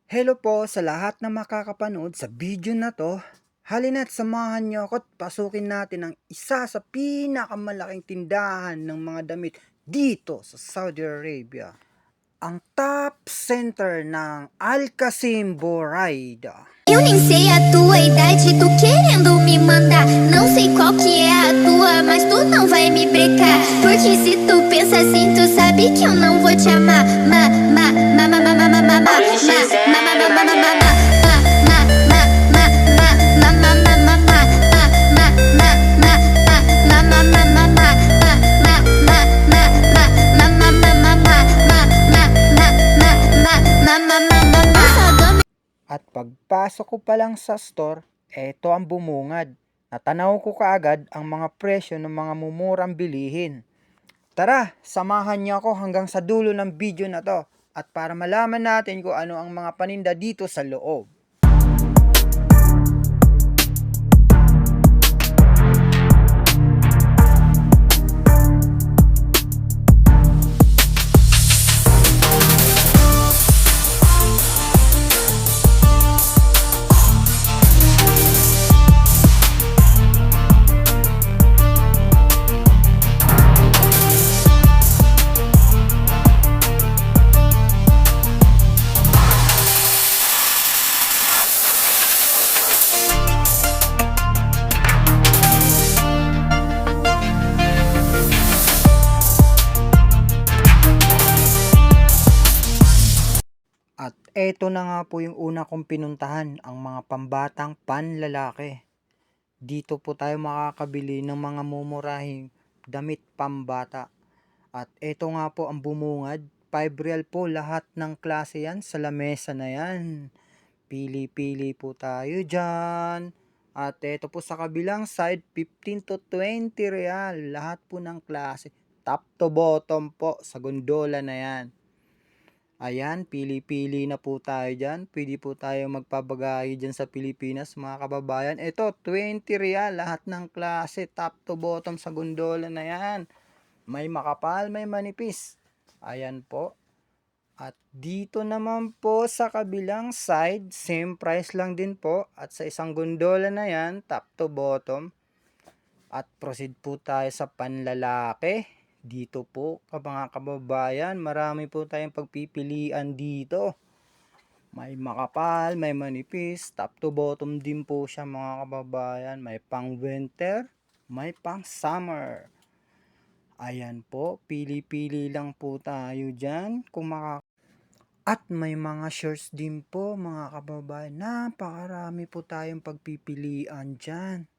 Hello po sa lahat na makakapanood sa video na to. Halina't samahan niyo ako at pasukin natin ang isa sa pinakamalaking tindahan ng mga damit dito sa Saudi Arabia. Ang top center ng Al Qasim Boraida. Eu nem sei a tua idade, tu querendo me mandar. Não sei qual que é a tua, mas tu não vai me brecar. Porque se tu pensa assim, tu sabe que eu não vou te amar. At pagpasok ko pa lang sa store, eto ang bumungad. Natanaw ko kaagad ang mga presyo ng mga mumurang bilihin. Tara, samahan niyo ako hanggang sa dulo ng video na to at para malaman natin kung ano ang mga paninda dito sa loob. At eto na nga po yung una kong pinuntahan, ang mga pambatang panlalaki. Dito po tayo makakabili ng mga mumurahing damit pambata. At eto nga po ang bumungad, 5 real po lahat ng klase yan sa lamesa na yan. Pili-pili po tayo dyan. At eto po sa kabilang side, 15 to 20 real lahat po ng klase. Top to bottom po sa gondola na yan. Ayan, pili-pili na po tayo dyan. Pwede po tayo magpabagahe dyan sa Pilipinas, mga kababayan. Ito, 20 real lahat ng klase, top to bottom sa gondola na yan. May makapal, may manipis. Ayan po. At dito naman po sa kabilang side, same price lang din po. At sa isang gondola na yan, top to bottom. At proceed po tayo sa panlalaki. Dito po, mga kababayan, marami po tayong pagpipilian dito. May makapal, may manipis, top to bottom din po siya, mga kababayan. May pang winter, may pang summer. Ayan po, pili-pili lang po tayo dyan. At may mga shirts din po, mga kababayan. Napakarami po tayong pagpipilian dyan.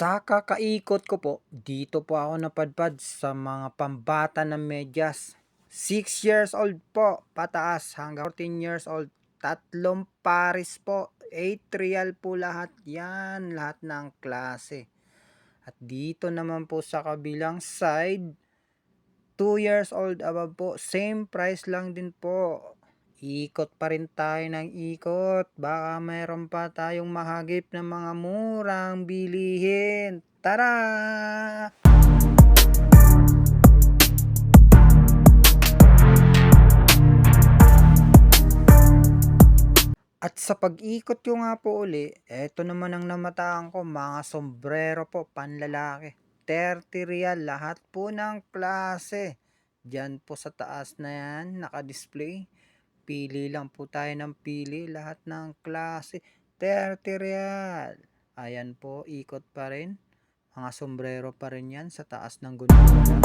Sa kakaikot ko po, dito po ako napadpad sa mga pambata na medyas. 6 years old po, pataas hanggang 14 years old. Tatlong pares po, 8 real po lahat yan, lahat ng klase. At dito naman po sa kabilang side, 2 years old above po, same price lang din po. Ikot pa rin tayo ng ikot, baka mayroon pa tayong mahagip na mga murang bilihin. Tara! At sa pag-ikot ko nga po uli, eto naman ang namataan ko, mga sombrero po, panlalaki. 30 real lahat po ng klase. Diyan po sa taas na yan, naka-display. Pili lang po tayo ng pili, lahat ng klase. 30 real. Ayan po, ikot pa rin. Mga sombrero pa rin yan sa taas ng gondola.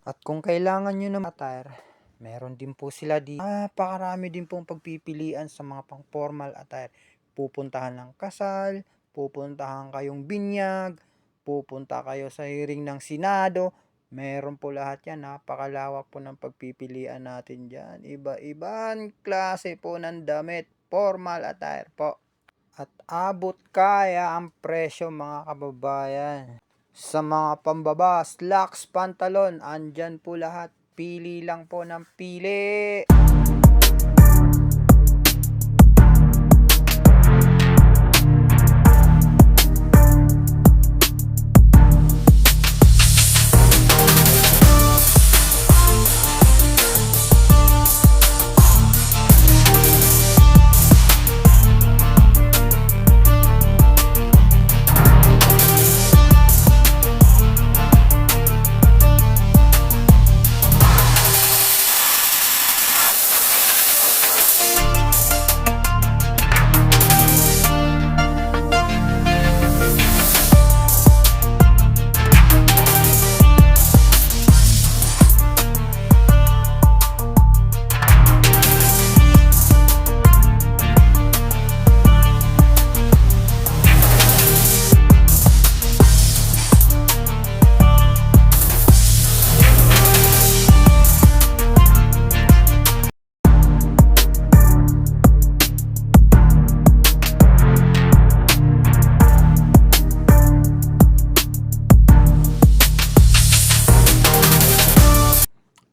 At kung kailangan nyo ng attire, meron din po sila di. Napakarami din pong pagpipilian sa mga pang formal attire. Pupuntahan ng kasal, pupuntahan kayong binyag, pupunta kayo sa hearing ng Senado. Meron po lahat yan. Napakalawak po ng pagpipilian natin dyan. Iba-ibang klase po ng damit. Formal attire po. At abot kaya ang presyo mga kababayan. Sa mga pambaba, slacks, pantalon, andyan po lahat. Pili lang po ng pili.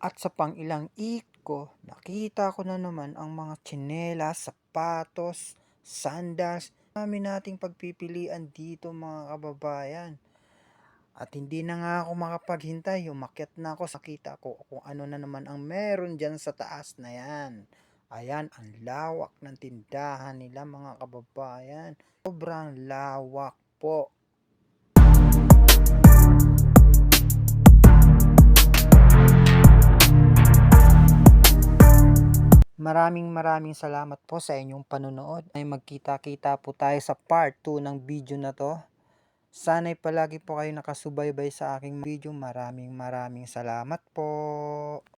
At sa pang ilang ko, nakita ko na naman ang mga tsinelas, sapatos, sandals. Dami nating pagpipilian dito mga kababayan. At hindi na nga ako makapaghintay, umakyat na ako, sakita ko kung ano na naman ang meron dyan sa taas na yan. Ayan, ang lawak ng tindahan nila mga kababayan. Sobrang lawak po. Maraming salamat po sa inyong panonood. Ay magkita-kita po tayo sa part 2 ng video na to. Sana'y palagi po kayo nakasubaybay sa aking video. Maraming salamat po.